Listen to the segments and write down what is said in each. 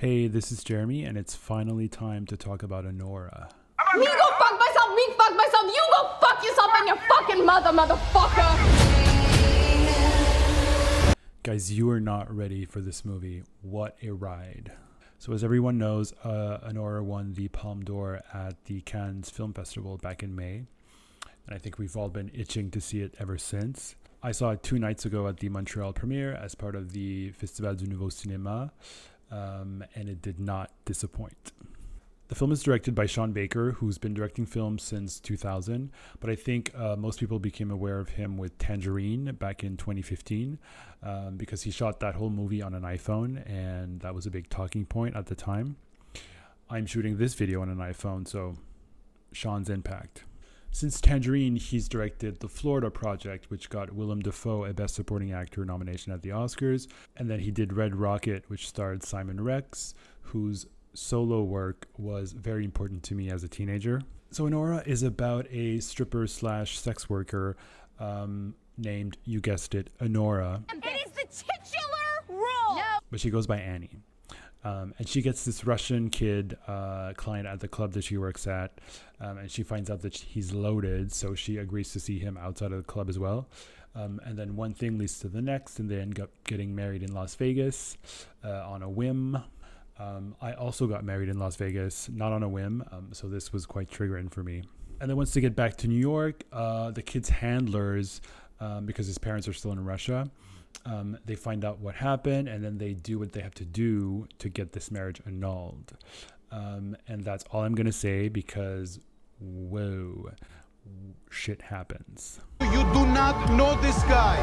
Hey, this is Jeremy, and it's finally time to talk about Anora. Me go fuck myself, me fuck myself, you go fuck yourself and your fucking motherfucker! Guys, you are not ready for this movie. What a ride. So as everyone knows, Anora won the Palme d'Or at the Cannes Film Festival back in May. And I think we've all been itching to see it ever since. I saw it 2 nights ago at the Montreal premiere as part of the Festival du Nouveau Cinéma, and it did not disappoint. The film is directed by Sean Baker, who's been directing films since 2000, but I think most people became aware of him with Tangerine back in 2015 because he shot that whole movie on an iPhone, and that was a big talking point at the time. I'm shooting this video on an iPhone, so Sean's impact. Since Tangerine, he's directed The Florida Project, which got Willem Dafoe a Best Supporting Actor nomination at the Oscars, and then he did Red Rocket, which starred Simon Rex, whose solo work was very important to me as a teenager. So Anora is about a stripper slash sex worker named, you guessed it, Anora. It is the titular role! No. But she goes by Annie. And she gets this Russian kid client at the club that she works at, and she finds out that he's loaded, so she agrees to see him outside of the club as well. And then one thing leads to the next, and they end up getting married in Las Vegas on a whim. I also got married in Las Vegas, not on a whim, so this was quite triggering for me. And then once they get back to New York, the kid's handlers, because his parents are still in Russia, they find out what happened, and then they do what they have to do to get this marriage annulled. And that's all I'm going to say because, whoa, shit happens. You do not know this guy.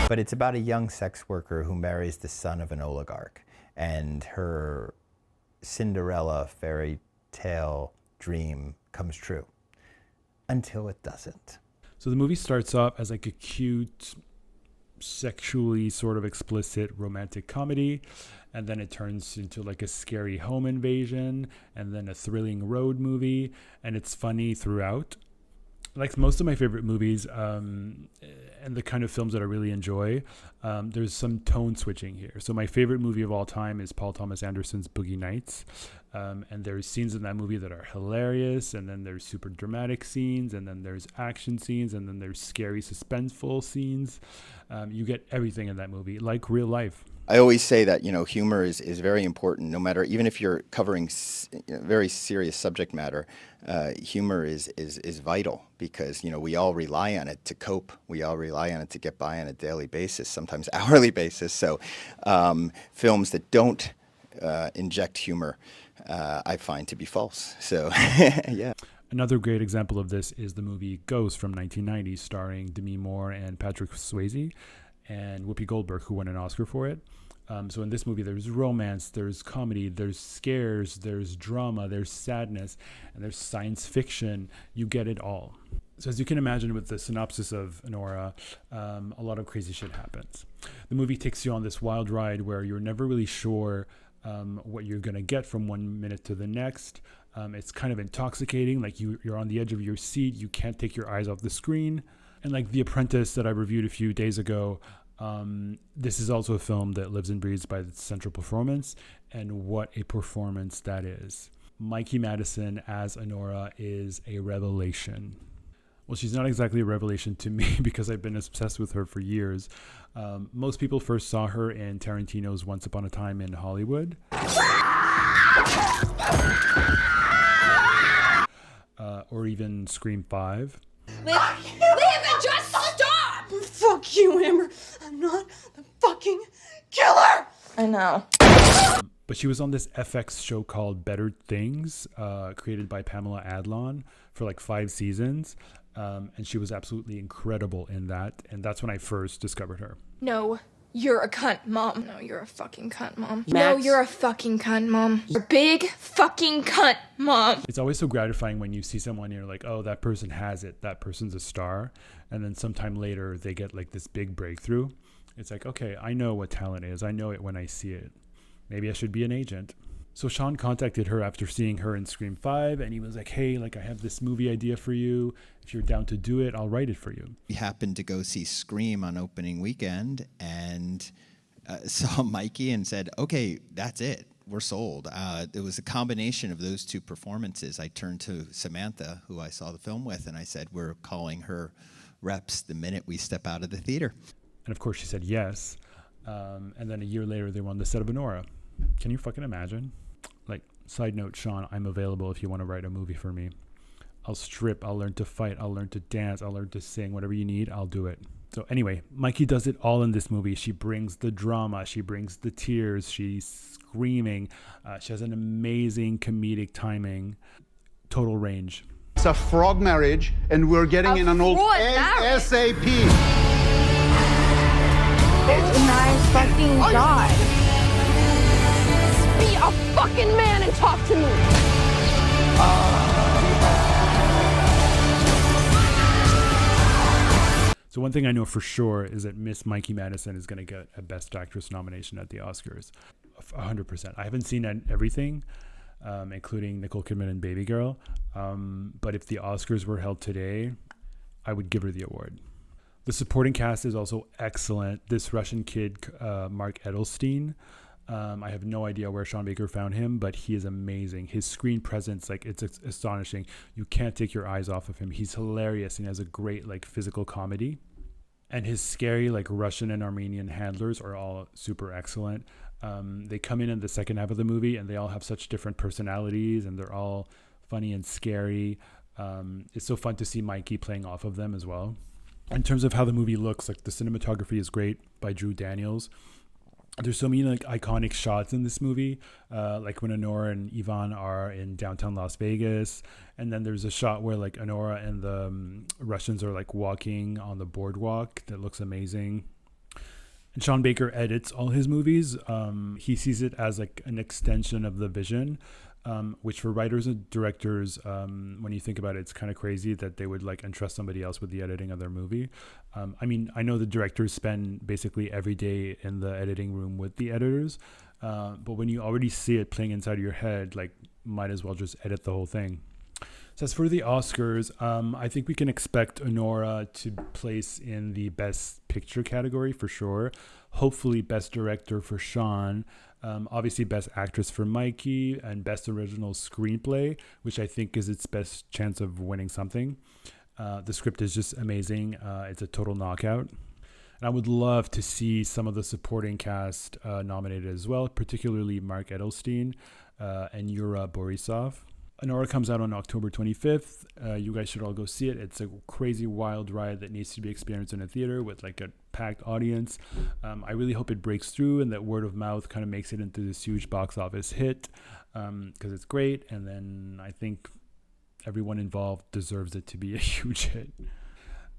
But it's about a young sex worker who marries the son of an oligarch, and her Cinderella fairy tale dream comes true. Until it doesn't. So the movie starts off as like a cute, sexually sort of explicit romantic comedy, and then it turns into like a scary home invasion, and then a thrilling road movie, and it's funny throughout. Like most of my favorite movies and the kind of films that I really enjoy, there's some tone switching here. So my favorite movie of all time is Paul Thomas Anderson's Boogie Nights. And there's scenes in that movie that are hilarious, and then there's super dramatic scenes, and then there's action scenes, and then there's scary, suspenseful scenes. You get everything in that movie, like real life. I always say that, humor is very important, no matter, even if you're covering very serious subject matter, humor is vital because, we all rely on it to cope. We all rely on it to get by on a daily basis, sometimes hourly basis. So films that don't inject humor, I find to be false. So, yeah. Another great example of this is the movie Ghost from 1990, starring Demi Moore and Patrick Swayze and Whoopi Goldberg, who won an Oscar for it. So in this movie, there's romance, there's comedy, there's scares, there's drama, there's sadness, and there's science fiction. You get it all. So as you can imagine with the synopsis of Anora, a lot of crazy shit happens. The movie takes you on this wild ride where you're never really sure what you're going to get from one minute to the next. It's kind of intoxicating, like you're on the edge of your seat. You can't take your eyes off the screen. And like The Apprentice that I reviewed a few days ago, this is also a film that lives and breathes by its central performance, and what a performance that is. Mikey Madison as Anora is a revelation. Well, she's not exactly a revelation to me because I've been obsessed with her for years. Most people first saw her in Tarantino's Once Upon a Time in Hollywood. Or even Scream 5. Live and just stop! Fuck you, Amber. I'm not the fucking killer! I know. But she was on this FX show called Better Things, created by Pamela Adlon for like 5 seasons. And she was absolutely incredible in that. And that's when I first discovered her. No, you're a cunt, Mom. No, you're a fucking cunt, Mom. Max. No, you're a fucking cunt, Mom. You're a big fucking cunt, Mom. It's always so gratifying when you see someone and you're like, oh, that person has it. That person's a star. And then sometime later, they get like this big breakthrough. It's like, okay, I know what talent is. I know it when I see it. Maybe I should be an agent. So Sean contacted her after seeing her in Scream 5, and he was like, hey, like I have this movie idea for you. If you're down to do it, I'll write it for you. We happened to go see Scream on opening weekend, and saw Mikey and said, okay, that's it. We're sold. It was a combination of those two performances. I turned to Samantha, who I saw the film with, and I said, we're calling her reps the minute we step out of the theater. And of course she said yes. And then a year later, they were on the set of Anora. Can you fucking imagine? Like, side note, Sean, I'm available if you want to write a movie for me. I'll strip, I'll learn to fight, I'll learn to dance, I'll learn to sing, whatever you need, I'll do it. So anyway, Mikey does it all in this movie. She brings the drama, she brings the tears, she's screaming. She has an amazing comedic timing, total range. It's a fraud marriage, and we're getting in an old ASAP. It's a nice fucking God. Be a fucking man and talk to me. So one thing I know for sure is that Miss Mikey Madison is going to get a Best Actress nomination at the Oscars. 100%. I haven't seen everything, including Nicole Kidman and Baby Girl. But if the Oscars were held today, I would give her the award. The supporting cast is also excellent. This Russian kid, Mark Edelstein, I have no idea where Sean Baker found him, but he is amazing. His screen presence, like, it's astonishing. You can't take your eyes off of him. He's hilarious and has a great, like, physical comedy. And his scary, like, Russian and Armenian handlers are all super excellent. They come in the second half of the movie, and they all have such different personalities, and they're all funny and scary. It's so fun to see Mikey playing off of them as well. In terms of how the movie looks, like, the cinematography is great by Drew Daniels. There's so many, like, iconic shots in this movie, like when Anora and Ivan are in downtown Las Vegas, and then there's a shot where, like, Anora and the Russians are, like, walking on the boardwalk that looks amazing. And Sean Baker edits all his movies. He sees it as, like, an extension of the vision, which for writers and directors, when you think about it, it's kind of crazy that they would, like, entrust somebody else with the editing of their movie. I mean, I know the directors spend basically every day in the editing room with the editors, but when you already see it playing inside of your head, like, might as well just edit the whole thing. So as for the Oscars, I think we can expect Anora to place in the Best Picture category for sure. Hopefully Best Director for Sean. Obviously Best Actress for Mikey, and Best Original Screenplay, which I think is its best chance of winning something. The script is just amazing. It's a total knockout. And I would love to see some of the supporting cast nominated as well, particularly Mark Edelstein and Yura Borisov. Anora comes out on October 25th. You guys should all go see it. It's a crazy, wild ride that needs to be experienced in a theater with, like, a packed audience. I really hope it breaks through and that word of mouth kind of makes it into this huge box office hit, because it's great. And then I think everyone involved deserves it to be a huge hit.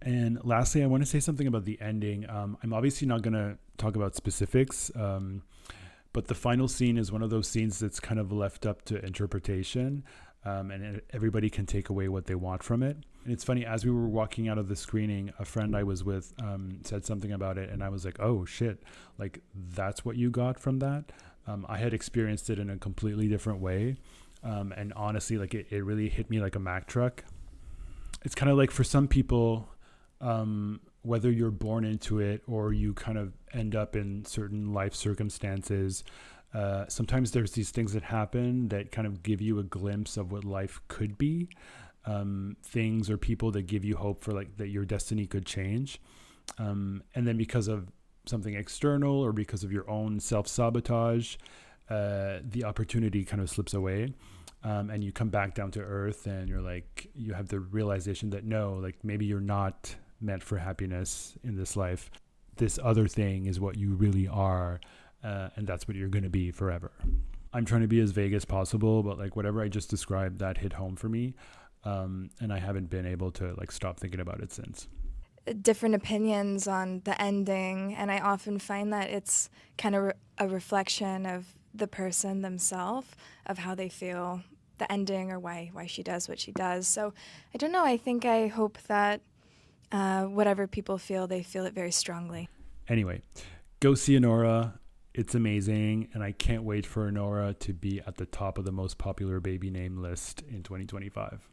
And lastly, I want to say something about the ending. I'm obviously not going to talk about specifics, but the final scene is one of those scenes that's kind of left up to interpretation, and everybody can take away what they want from it. And it's funny, as we were walking out of the screening, a friend I was with said something about it, and I was like, oh shit, like, that's what you got from that? I had experienced it in a completely different way, and honestly, like, it really hit me like a Mack truck. It's kind of like, for some people, whether you're born into it or you kind of end up in certain life circumstances, sometimes there's these things that happen that kind of give you a glimpse of what life could be. Things or people that give you hope for, like, that your destiny could change. And then because of something external or because of your own self-sabotage, the opportunity kind of slips away. And you come back down to earth, and you're like, you have the realization that no, like, maybe you're not meant for happiness in this life. This other thing is what you really are, and that's what you're going to be forever. I'm trying to be as vague as possible, but, like, whatever I just described, that hit home for me, and I haven't been able to, like, stop thinking about it since. Different opinions on the ending, and I often find that it's kind of a reflection of the person themselves, of how they feel the ending or why she does what she does. So I don't know, I hope that whatever people feel, they feel it very strongly. Anyway, go see Anora. It's amazing, and I can't wait for Anora to be at the top of the most popular baby name list in 2025.